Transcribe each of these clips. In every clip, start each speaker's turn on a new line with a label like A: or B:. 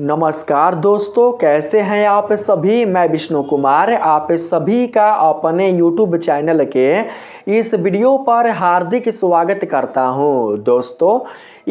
A: नमस्कार दोस्तों, कैसे हैं आप सभी। मैं विष्णु कुमार आप सभी का अपने YouTube चैनल के इस वीडियो पर हार्दिक स्वागत करता हूं। दोस्तों,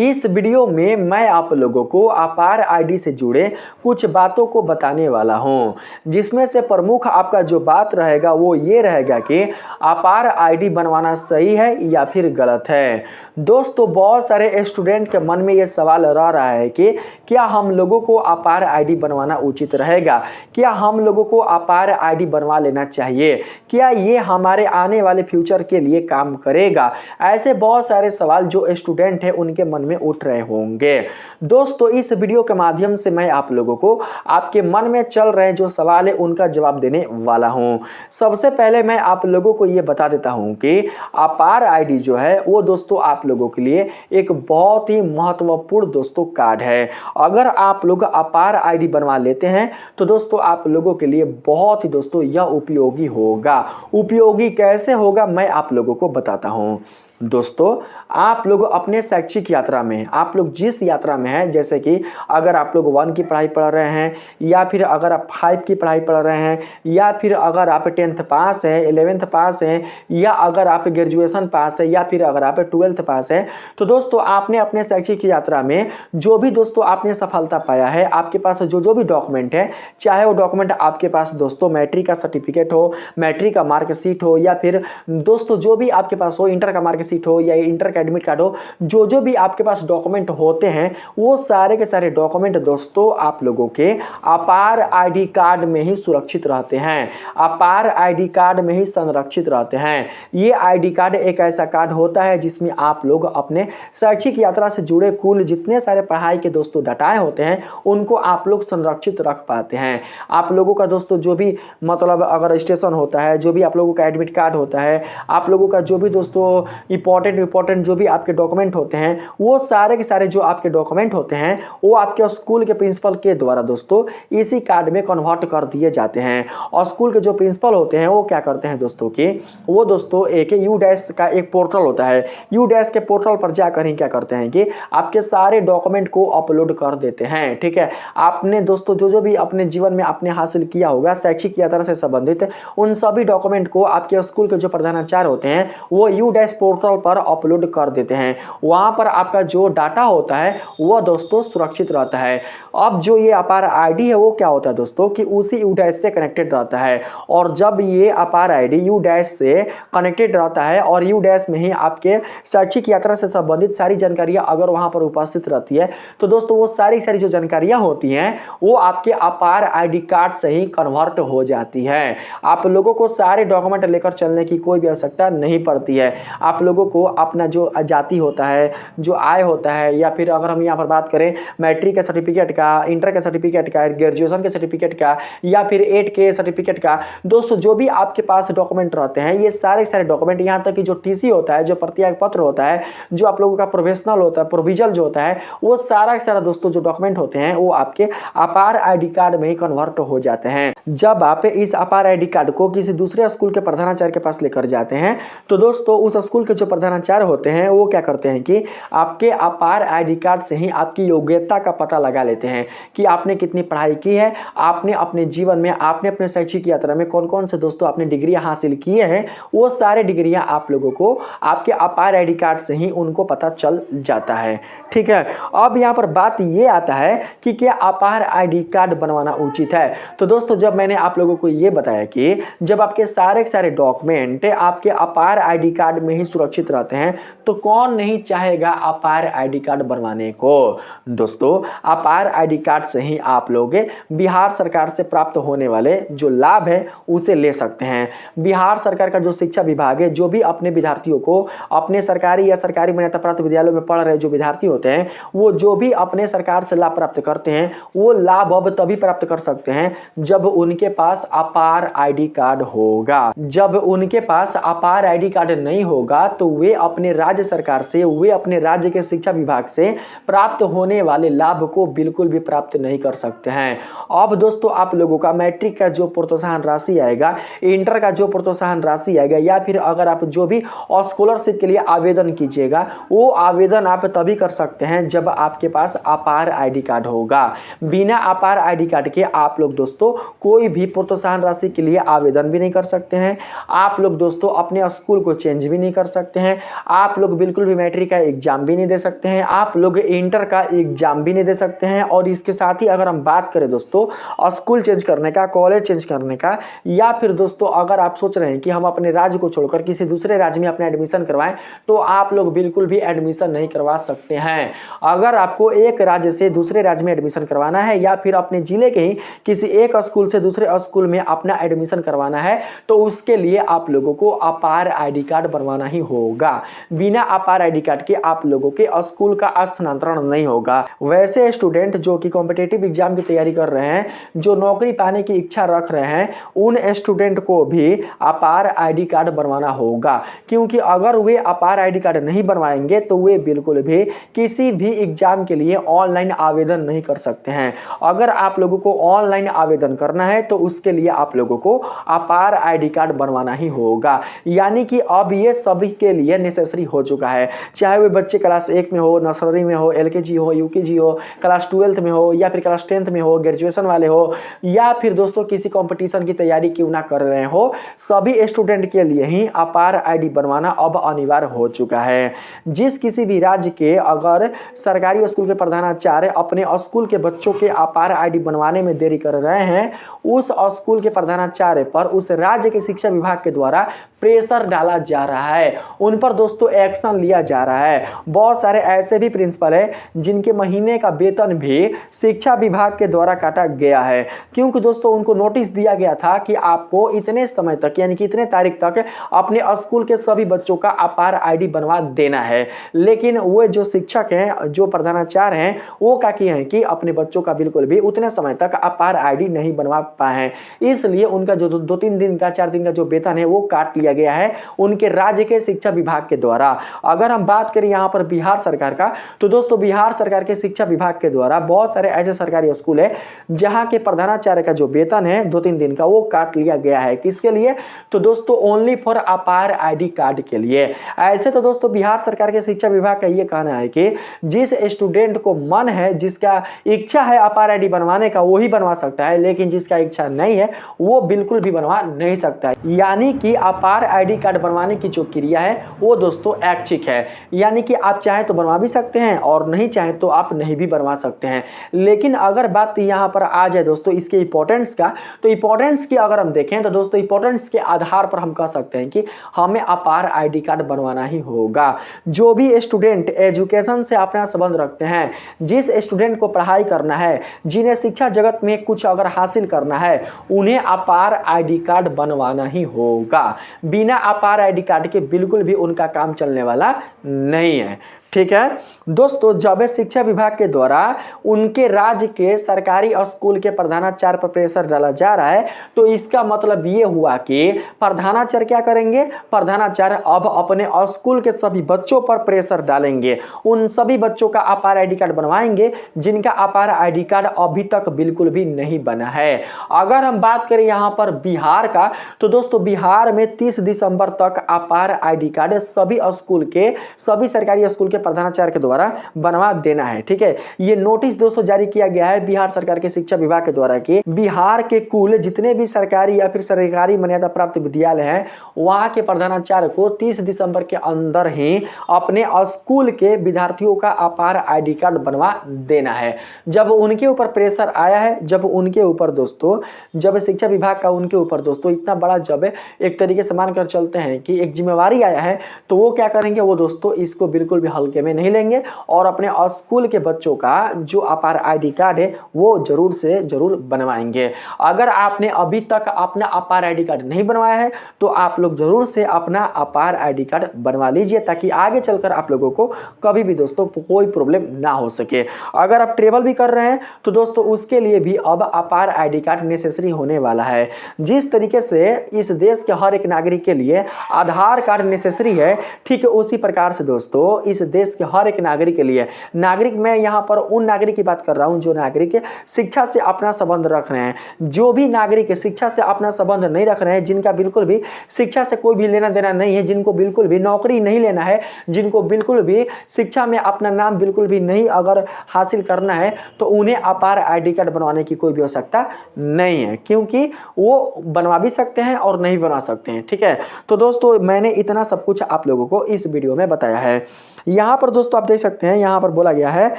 A: इस वीडियो में मैं आप लोगों को अपार आईडी से जुड़े कुछ बातों को बताने वाला हूं, जिसमें से प्रमुख आपका जो बात रहेगा वो ये रहेगा कि अपार आईडी बनवाना सही है या फिर गलत है। दोस्तों, बहुत सारे स्टूडेंट के मन में ये सवाल रह रहा है कि क्या हम लोगों को अपार आईडी बनवाना उचित रहेगा, क्या हम लोगों को अपार आईडी बनवा लेना चाहिए, क्या ये हमारे आने वाले फ्यूचर के लिए काम करेगा। ऐसे बहुत सारे सवाल जो स्टूडेंट हैं उनके मन में उठ रहे होंगे। दोस्तों, इस वीडियो के माध्यम से मैं आप लोगों को आपके मन में चल रहे जो सवाल है उनका जवाब देने वाला हूं। सबसे पहले मैं आप लोगों को ये बता देता हूं कि अपार आईडी जो है वो दोस्तों आप लोगों के लिए एक बहुत ही महत्वपूर्ण दोस्तों कार्ड है। अगर आप लोग अपार आईडी बनवा लेते हैं तो दोस्तों आप लोगों के लिए बहुत ही दोस्तों यह उपयोगी होगा। उपयोगी कैसे होगा मैं आप लोगों को बताता हूं। दोस्तों, आप लोग अपने शैक्षिक यात्रा में आप लोग जिस यात्रा में हैं, जैसे कि अगर आप लोग 1 की पढ़ाई पढ़ रहे हैं, या फिर अगर आप 5 की पढ़ाई पढ़ रहे हैं, या फिर अगर आप 10th पास हैं, 11th पास हैं, या अगर आप ग्रेजुएशन पास है, या फिर अगर आप 12th पास है, तो दोस्तों आपने अपने शैक्षिक यात्रा में जो भी दोस्तों आपने सफलता पाया है, आपके पास जो भी डॉक्यूमेंट है, चाहे वो डॉक्यूमेंट आपके पास दोस्तों मैट्रिक का सर्टिफिकेट हो, मैट्रिक का मार्कशीट हो, या फिर दोस्तों जो भी आपके पास हो, इंटर का मार्कशीट हो या इंटर का एडमिट कार्ड हो, जो भी आपके पास डॉक्यूमेंट होते हैं वो सारे के सारे डॉक्यूमेंट दोस्तों आप लोगों के अपार आईडी कार्ड में ही सुरक्षित रहते हैं, अपार आईडी कार्ड में ही संरक्षित रहते हैं। ये आईडी कार्ड एक ऐसा कार्ड होता है जिसमें आप लोग अपने शैक्षिक यात्रा से जुड़े कुल जितने सारे पढ़ाई के दोस्तों डाटाएं होते हैं उनको आप लोग संरक्षित रख पाते हैं। आप लोगों का दोस्तों जो भी मतलब अगर रजिस्ट्रेशन होता है, जो भी आप लोगों का एडमिट कार्ड होता है, आप लोगों का जो भी दोस्तों इंपॉर्टेंट जो भी आपके डॉक्यूमेंट होते हैं, वो सारे के सारे जो आपके डॉक्यूमेंट होते हैं वो आपके स्कूल के प्रिंसिपल के द्वारा दोस्तों इसी कार्ड में कन्वर्ट कर दिए जाते हैं। और स्कूल के जो प्रिंसिपल होते हैं वो क्या करते हैं दोस्तों कि वो दोस्तों एक U- का एक पोर्टल होता है, U- के पोर्टल पर जाकर ही क्या करते हैं कि आपके सारे डॉक्यूमेंट को अपलोड कर देते हैं। ठीक है, आपने दोस्तों जो भी अपने जीवन में आपने हासिल किया होगा शैक्षिक यात्रा से संबंधित, उन सभी डॉक्यूमेंट को आपके स्कूल के जो प्रधानाचार्य होते हैं वो U- पोर्टल पर अपलोड कर देते हैं। वहां पर आपका जो डाटा होता है वो दोस्तों सुरक्षित रहता है। अब जो ये अपार आईडी है वो क्या होता है दोस्तों कि उसी U- से कनेक्टेड रहता है, और जब ये अपार आईडी U- से कनेक्टेड रहता है और U- में ही आपके शैक्षिक यात्रा से संबंधित सारी जानकारियां अगर वहां पर उपस्थित रहती है तो दोस्तों वो सारी जो जानकारियां होती हैं वो आपके अपार आईडी कार्ड से ही कन्वर्ट हो जाती है। आप लोगों को सारे डॉक्यूमेंट लेकर चलने की कोई भी आवश्यकता नहीं पड़ती है। आप लोगों को अपना जो जाति होता है, जो आय होता है, या फिर अगर हम यहाँ पर बात करें मैट्रिक के सर्टिफिकेट का, इंटर के सर्टिफिकेट का, ग्रेजुएशन के सर्टिफिकेट का, या फिर 8 के सर्टिफिकेट का, दोस्तों जो भी आपके पास डॉक्यूमेंट रहते हैं ये सारे डॉक्यूमेंट, यहाँ तक कि जो टीसी होता है, जो प्रत्याग पत्र होता है, जो आप लोगों का प्रोफेशनल होता है, प्रोविजल जो होता है, वो सारा दोस्तों जो डॉक्यूमेंट होते हैं वो आपके अपार आईडी कार्ड में ही कन्वर्ट हो जाते हैं। जब आप इस अपार आईडी कार्ड को किसी दूसरे स्कूल के प्रधानाचार्य के पास लेकर जाते हैं तो दोस्तों उस स्कूल के जो प्रधानाचार्य होते हैं वो क्या करते हैं कि आपके अपार आईडी कार्ड से ही आपकी योग्यता का पता लगा लेते हैं कि आपने कितनी पढ़ाई की है, आपने अपने जीवन में, आपने अपने शैक्षिक यात्रा में कौन कौन से दोस्तों आपने डिग्रियां हासिल किए हैं, वो सारे डिग्रियां आप लोगों को आपके अपार आईडी कार्ड से ही उनको पता चल जाता है। ठीक है, अब यहाँ पर बात ये आता है कि क्या अपार आईडी कार्ड बनवाना उचित है। तो दोस्तों जब मैंने आप लोगों को ये बताया कि जब आपके सारे डॉक्यूमेंट आपके अपार आईडी कार्ड में ही सुरक्षित रहते हैं तो कौन नहीं चाहेगा अपार आईडी कार्ड बनवाने को। दोस्तों अपार आईडी कार्ड से ही आप लोग बिहार सरकार से प्राप्त होने वाले जो लाभ है उसे ले सकते हैं। बिहार सरकार का जो शिक्षा विभाग है जो भी अपने विद्यार्थियों को अपने सरकारी या सरकारी मान्यता प्राप्त विद्यालयों में पढ़ रहे जो विद्यार्थी होते हैं वो जो भी अपने सरकार से लाभ प्राप्त करते हैं वो लाभ अब तभी प्राप्त कर सकते हैं जब उनके पास अपार आईडी कार्ड होगा। जब उनके पास अपार आईडी कार्ड नहीं होगा तो वे अपने राज्य सरकार से, वे अपने राज्य के शिक्षा विभाग से प्राप्त होने वाले लाभ को बिल्कुल भी प्राप्त नहीं कर सकते हैं। अब दोस्तों आप लोगों का मैट्रिक का जो प्रोत्साहन राशि आएगा, इंटर का जो प्रोत्साहन राशि आएगा, या फिर अगर आप जो भी स्कॉलरशिप के लिए आवेदन कीजिएगा, वो आवेदन आप तभी कर सकते हैं जब आपके पास अपार आईडी कार्ड होगा। बिना अपार आईडी कार्ड के आप लोग दोस्तों कोई भी प्रोत्साहन राशि के लिए आवेदन भी नहीं कर सकते हैं। आप लोग दोस्तों अपने स्कूल को चेंज भी नहीं कर सकते हैं। आप लोग बिल्कुल भी मैट्रिक का एग्जाम भी नहीं दे सकते हैं। आप लोग इंटर का एग्जाम भी नहीं दे सकते हैं। और इसके साथ ही अगर हम बात करें दोस्तों स्कूल चेंज करने का, कॉलेज चेंज करने का, या फिर दोस्तों अगर आप सोच रहे हैं कि हम अपने राज्य को छोड़कर किसी दूसरे राज्य में अपना एडमिशन करवाएं, तो आप लोग बिल्कुल भी एडमिशन नहीं करवा सकते हैं। अगर आपको एक राज्य से दूसरे राज्य में एडमिशन करवाना है, या फिर अपने जिले के ही किसी एक स्कूल से दूसरे स्कूल में अपना एडमिशन करवाना है, तो उसके लिए आप लोगों को अपार आईडी कार्ड बनवाना ही होगा। बिना अपार आईडी कार्ड के आप लोगों के स्कूल का स्थानांतरण नहीं होगा। वैसे स्टूडेंट जो कि कॉम्पिटिटिव एग्जाम की तैयारी कर रहे हैं, जो नौकरी पाने की इच्छा रख रहे हैं, उन स्टूडेंट को भी अपार आईडी कार्ड बनवाना होगा। क्योंकि अगर वे अपार आईडी कार्ड नहीं बनवाएंगे तो वे बिल्कुल भी किसी भी एग्जाम के लिए ऑनलाइन आवेदन नहीं कर सकते हैं। अगर आप लोगों को ऑनलाइन आवेदन करना है तो उसके लिए आप लोगों को अपार आईडी कार्ड बनवाना ही होगा। यानी कि अब ये सभी के लिए नेसेसरी हो चुका है, चाहे वे बच्चे क्लास 1 में हो, नर्सरी में हो, एलकेजी हो, यूकेजी हो, क्लास 12th में हो, या फिर क्लास 10th में हो, ग्रेजुएशन वाले हो, या फिर दोस्तों किसी कंपटीशन की तैयारी क्यों ना कर रहे हो, सभी स्टूडेंट के लिए ही अपार आईडी बनवाना अब अनिवार्य हो चुका है। जिस किसी भी राज्य के अगर सरकारी स्कूल के प्रधानाचार्य अपने स्कूल के बच्चों के अपार आईडी बनवाने में देरी कर रहे हैं, उस स्कूल के प्रधानाचार्य पर उस राज्य के शिक्षा विभाग के द्वारा प्रेशर डाला जा रहा है, उन पर दोस्तों एक्शन लिया जा रहा है। बहुत सारे ऐसे भी प्रिंसिपल हैं जिनके महीने का वेतन भी शिक्षा विभाग के द्वारा काटा गया है, क्योंकि दोस्तों उनको नोटिस दिया गया था कि आपको इतने समय तक, यानी कि इतने तारीख तक अपने स्कूल के सभी बच्चों का अपार आईडी बनवा देना है। लेकिन वो जो शिक्षक हैं, जो प्रधानाचार्य हैं, वो क्या किए हैं कि अपने बच्चों का बिल्कुल भी उतने समय तक अपार आईडी नहीं बनवा पाए हैं। इसलिए उनका जो 2-3 दिन का, 4 दिन का जो वेतन है वो काट लिया गया है उनके राज्य के शिक्षा विभाग के द्वारा। अगर हम बात करें यहाँ पर बिहार सरकार का, तो दोस्तों बिहार सरकार के शिक्षा विभाग के द्वारा बहुत सारे ऐसे सरकारी स्कूल है जहां के प्रधानाचार्य का जो वेतन है 2-3 दिन का, वो काट लिया गया है। किसके लिए? तो दोस्तों ओनली फॉर अपार आईडी कार्ड के लिए। ऐसे तो दोस्तों बिहार सरकार के शिक्षा विभाग का ये कहना है कि जिस स्टूडेंट को मन है, जिसका इच्छा है अपार आईडी बनवाने का, वही बनवा सकता है, लेकिन जिसका इच्छा नहीं है वो बिल्कुल भी बनवा नहीं सकता है। यानी कि अपार आईडी कार्ड बनवाने की जो क्रिया है वो दोस्तों ऐच्छिक है, यानी कि आप चाहे तो बनवा भी सकते हैं और नहीं चाहे तो आप नहीं भी बनवा सकते हैं। लेकिन अगर बात यहाँ पर आ जाए दोस्तों इसके इंपॉर्टेंस का, तो इंपॉर्टेंस की अगर हम देखें तो दोस्तों इंपॉर्टेंस के आधार पर हम कह सकते हैं कि हमें अपार आईडी कार्ड बनवाना ही होगा। जो भी स्टूडेंट एजुकेशन से अपना संबंध रखते हैं, जिस स्टूडेंट को पढ़ाई करना है, जिन्हें शिक्षा जगत में कुछ अगर हासिल करना है, उन्हें अपार आईडी कार्ड बनवाना ही होगा। बिना अपार आईडी कार्ड के बिल्कुल भी उनका काम चलने वाला नहीं है। ठीक है दोस्तों, जब शिक्षा विभाग के द्वारा उनके राज्य के सरकारी स्कूल के प्रधानाचार्य पर प्रेशर डाला जा रहा है, तो इसका मतलब ये हुआ कि प्रधानाचार्य क्या करेंगे? प्रधानाचार्य अब अपने स्कूल के सभी बच्चों पर प्रेशर डालेंगे, उन सभी बच्चों का अपार आईडी कार्ड बनवाएंगे जिनका अपार आईडी कार्ड अभी तक बिल्कुल भी नहीं बना है। अगर हम बात करें यहाँ पर बिहार का, तो दोस्तों बिहार में 30 दिसंबर तक अपार आईडी कार्ड सभी स्कूल के, सभी सरकारी स्कूल के प्रधानाचार्य के द्वारा बनवा देना है। ठीक है, ये नोटिस दोस्तों जारी किया गया है बिहार सरकार के शिक्षा विभाग के द्वारा कि बिहार के कुल जितने भी सरकारी या फिर सरकारी मान्यता प्राप्त विद्यालय हैं, वहां के प्रधानाचार्य को 30 दिसंबर के अंदर ही अपने स्कूल के विद्यार्थियों का अपार आईडी कार्ड बनवा देना है। जब उनके ऊपर प्रेशर आया है, जब उनके ऊपर दोस्तों, जब शिक्षा विभाग का उनके ऊपर दोस्तों इतना बड़ा, जब एक तरीके से मानकर चलते हैं कि एक जिम्मेवारी आया है, तो वो क्या करेंगे? वो दोस्तों इसको बिल्कुल भी हल्का स्कूल के में नहीं लेंगे और अपने स्कूल के बच्चों का जो अपार आईडी कार्ड है वो जरूर से जरूर बनवाएंगे। अगर आपने अभी तक अपना अपार आईडी कार्ड नहीं बनवाया है तो आप लोग जरूर से अपना अपार आईडी कार्ड बनवा लीजिए, ताकि आगे चलकर आप लोगों को कभी भी दोस्तों कोई प्रॉब्लम ना हो सके। अगर आप ट्रेवल भी कर रहे हैं तो दोस्तों उसके लिए भी अब अपार आईडी कार्ड नेसेसरी होने वाला है। जिस तरीके से इस देश के हर एक नागरिक के लिए आधार कार्ड नेसेसरी है, ठीक है उसी प्रकार से दोस्तों इस देश के हर एक नागरिक के लिए, नागरिक मैं यहां पर उन नागरिक की बात कर रहा हूं जो नागरिक शिक्षा से अपना संबंध रख रहे हैं। जो भी नागरिक शिक्षा से अपना संबंध नहीं रख रहे हैं, जिनका बिल्कुल भी शिक्षा से कोई भी लेना देना नहीं है, जिनको बिल्कुल भी नौकरी नहीं लेना है, जिनको बिल्कुल भी शिक्षा में अपना नाम बिल्कुल भी नहीं अगर हासिल करना है, तो उन्हें अपार आईडी कार्ड बनवाने की कोई भी आवश्यकता नहीं है, क्योंकि वो बनवा भी सकते हैं और नहीं बनवा सकते हैं। ठीक है, तो दोस्तों मैंने इतना सब कुछ आप लोगों को इस वीडियो में बताया है। यहां पर दोस्तों आप देख सकते हैं, यहां पर बोला गया है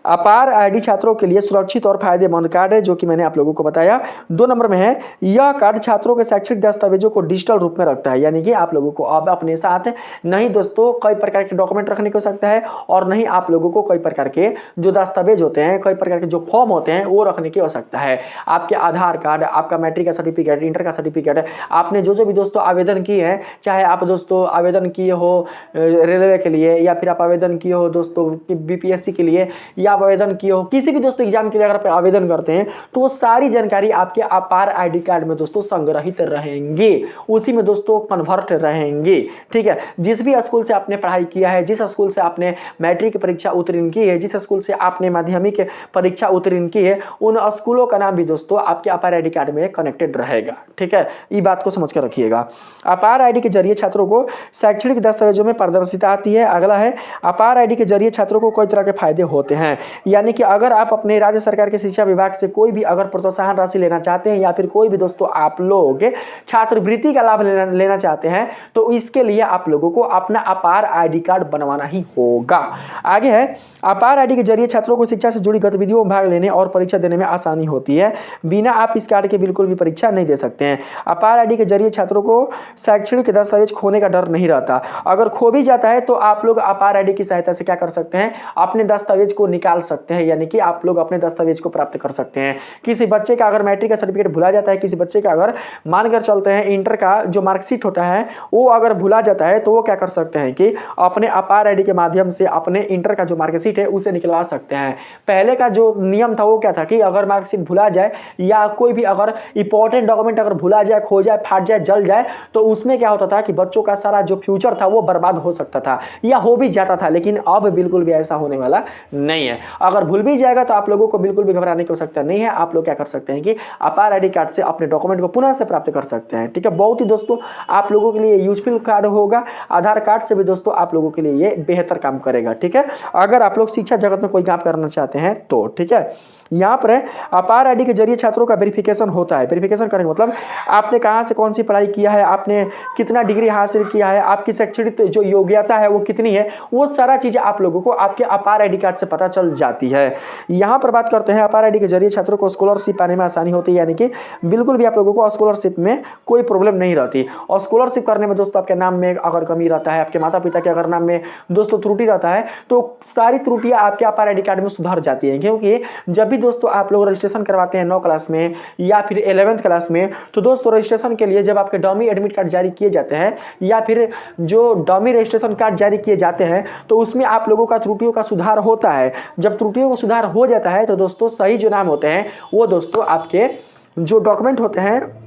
A: अपार आईडी छात्रों के लिए सुरक्षित और फायदेमंद कार्ड है, जो कि मैंने आप लोगों को बताया। 2 नंबर में है, यह कार्ड छात्रों के शैक्षणिक दस्तावेजों को डिजिटल रूप में रखता है, यानी कि आप लोगों को अब अपने साथ नहीं दोस्तों कई प्रकार के डॉक्यूमेंट रखने को सकता है और नहीं आप लोगों को कई प्रकार के जो दस्तावेज होते हैं, कई प्रकार के जो फॉर्म होते हैं वो रखने की आवश्यकता है। आपके आधार कार्ड, आपका मैट्रिक का सर्टिफिकेट, इंटर का सर्टिफिकेट, आपने जो भी दोस्तों आवेदन किए हैं, चाहे आप दोस्तों आवेदन किए हो रेलवे के लिए, या फिर आप आवेदन किए हो दोस्तों बीपीएससी के लिए, या आवेदन किए हो किसी भी दोस्तों एग्जाम के लिए अगर आप आवेदन करते हैं, तो वो सारी जानकारी आपके अपार आईडी कार्ड में दोस्तों संग्रहित रहेंगे, उसी में दोस्तों कन्वर्ट रहेंगे। ठीक है, जिस भी स्कूल से आपने पढ़ाई किया है, जिस स्कूल से आपने मैट्रिक परीक्षा उत्तीर्ण की है, जिस स्कूल से आपने माध्यमिक परीक्षा उत्तीर्ण की है, उन स्कूलों का नाम भी दोस्तों आपके अपार आईडी कार्ड में कनेक्टेड रहेगा। ठीक है, ये बात को समझ कर रखिएगा। अपार आईडी के जरिए छात्रों को शैक्षणिक दस्तावेजों में पारदर्शिता आती है। अगला है, अपार आईडी के जरिए छात्रों को कई तरह के फायदे होते हैं, यानी कि अगर आप अपने राज्य सरकार के शिक्षा विभाग से कोई भी अगर प्रोत्साहन राशि लेना चाहते हैं, या फिर कोई भी दोस्तों आप लोग छात्रवृत्ति का लाभ लेना चाहते हैं, तो इसके लिए आप लोगों को अपना अपार आईडी कार्ड बनवाना ही होगा। आगे है, अपार आईडी के जरिए छात्रों को शिक्षा से जुड़ी गतिविधियों में भाग लेने और परीक्षा देने में आसानी होती है। बिना आप इस कार्ड के बिल्कुल भी परीक्षा नहीं दे सकते हैं। अपार आईडी के जरिए छात्रों को शैक्षणिक दस्तावेज खोने का डर नहीं रहता। अगर खो भी जाता है तो आप लोग अपार आईडी की सहायता से क्या कर सकते हैं, अपने दस्तावेज को निकाल सकते हैं, यानी कि आप लोग अपने दस्तावेज को प्राप्त कर सकते हैं। किसी बच्चे का अगर मैट्रिक का सर्टिफिकेट भुला जाता है, किसी बच्चे का अगर मानकर चलते हैं इंटर का जो मार्कशीट होता है वो अगर भुला जाता है, तो वो क्या कर सकते हैं कि अपने अपार आईडी के माध्यम से अपने इंटर का जो मार्कशीट है उसे निकलवा सकते हैं। पहले का जो नियम था वो क्या था कि अगर मार्कशीट भुला जाए या कोई भी अगर इंपॉर्टेंट डॉक्यूमेंट अगर भुला जाए, खो जाए, फाट जाए, जल जाए, तो उसमें क्या होता था कि बच्चों का सारा जो फ्यूचर था वो बर्बाद हो सकता था या हो भी जाता था। लेकिन अब बिल्कुल भी ऐसा होने वाला नहीं है। अगर भूल भी जाएगा तो आप लोगों को बिल्कुल भी घबराने की आवश्यकता नहीं है। आप लोग क्या कर सकते हैं कि अपार आईडी कार्ड से अपने डॉक्यूमेंट को पुनः से प्राप्त कर सकते हैं। ठीक है, बहुत ही दोस्तों आप लोगों के लिए यूजफुल कार्ड होगा। आधार कार्ड से भी दोस्तों आप लोगों के लिए ये बेहतर काम करेगा। ठीक है, अगर आप लोग शिक्षा जगत में कोई काम करना चाहते हैं तो। ठीक है, यहाँ पर अपार आईडी के जरिए छात्रों का वेरिफिकेशन होता है। वेरिफिकेशन करने का मतलब आपने कहाँ से कौन सी पढ़ाई किया है, आपने कितना डिग्री हासिल किया है, आपकी शैक्षणिक जो योग्यता है वो कितनी है, वो सारा चीजें आप लोगों को आपके अपार आईडी कार्ड से पता चल जाती है। यहाँ पर बात करते हैं, अपार आईडी के जरिए छात्रों को स्कॉलरशिप पाने में आसानी होती है, यानी कि बिल्कुल भी आप लोगों को स्कॉलरशिप में कोई प्रॉब्लम नहीं रहती। और स्कॉलरशिप करने में दोस्तों आपके नाम में अगर कमी रहता है, आपके माता पिता के अगर नाम में दोस्तों त्रुटि रहता है, तो सारी त्रुटियां आपके अपार आईडी कार्ड में सुधर जाती है। क्योंकि जब भी दोस्तों आप लोग रजिस्ट्रेशन करवाते हैं 9 क्लास में या फिर 11th क्लास में, तो दोस्तों रजिस्ट्रेशन के लिए जब आपके डमी एडमिट कार्ड जारी किए जाते हैं या फिर जो डमी रजिस्ट्रेशन कार्ड जारी किए जाते हैं, तो उसमें आप लोगों का त्रुटियों का सुधार होता है। जब त्रुटियों का सुधार हो जाता है तो दोस्तों सही जो नाम होते हैं वो दोस्तों आपके जो डॉक्यूमेंट होते हैं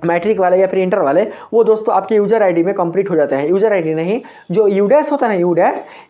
A: मैट्रिक वाले या फिर इंटर वाले, वो दोस्तों आपके यूजर आईडी में कंप्लीट हो जाते हैं। यूजर आईडी नहीं, जो यूडैश होता है ना,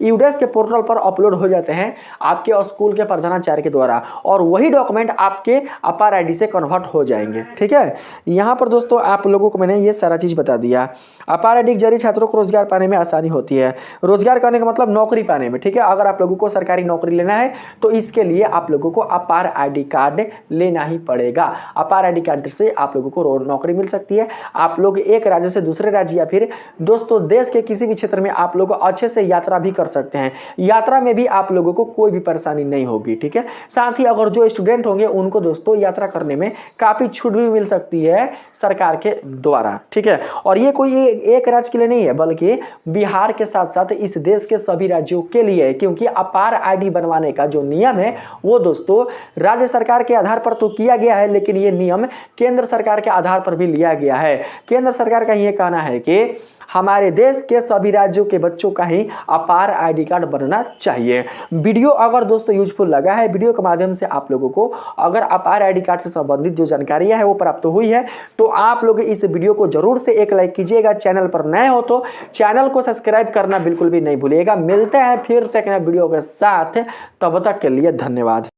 A: यूडैश के पोर्टल पर अपलोड हो जाते हैं आपके स्कूल के प्रधानाचार्य के द्वारा, और वही डॉक्यूमेंट आपके अपार आईडी से कन्वर्ट हो जाएंगे। ठीक है, यहाँ पर दोस्तों आप लोगों को मैंने ये सारा चीज़ बता दिया। अपार आईडी के जरिए छात्रों को रोजगार पाने में आसानी होती है। रोजगार करने का मतलब नौकरी पाने में। ठीक है, अगर आप लोगों को सरकारी नौकरी लेना है तो इसके लिए आप लोगों को अपार आईडी कार्ड लेना ही पड़ेगा। अपार आईडी कार्ड से आप लोगों को नौकरी मिल सकती है। आप लोग एक राज्य से दूसरे राज्य या फिर दोस्तों देश के किसी भी क्षेत्र में आप लोग अच्छे से यात्रा भी कर सकते हैं। यात्रा में भी आप लोगों को कोई भी परेशानी नहीं होगी, ठीक है। साथ ही अगर जो स्टूडेंट होंगे उनको दोस्तों यात्रा करने में काफी छूट भी मिल सकती है सरकार के द्वारा, ठीक है। और ये कोई एक राज्य के लिए नहीं है, बल्कि बिहार के साथ साथ इस देश के सभी राज्यों के लिए है, क्योंकि अपार आईडी बनवाने का जो नियम है वो दोस्तों राज्य सरकार के आधार पर तो किया गया है, लेकिन ये नियम केंद्र सरकार के आधार पर भी लिया गया है। केंद्र सरकार का ये कहना है कि हमारे देश के सभी राज्यों के बच्चों का ही अपार आईडी कार्ड बनना चाहिए। वीडियो अगर दोस्तों यूजफुल लगा है, वीडियो के माध्यम से आप लोगों को अगर अपार आईडी कार्ड से संबंधित जो जानकारियां है वो प्राप्त हुई है, तो आप लोग इस वीडियो को जरूर से एक लाइक कीजिएगा। चैनल पर नए हो तो चैनल को सब्सक्राइब करना बिल्कुल भी नहीं भूलिएगा। मिलते हैं फिर से एक नए वीडियो के साथ, तब तक के लिए धन्यवाद।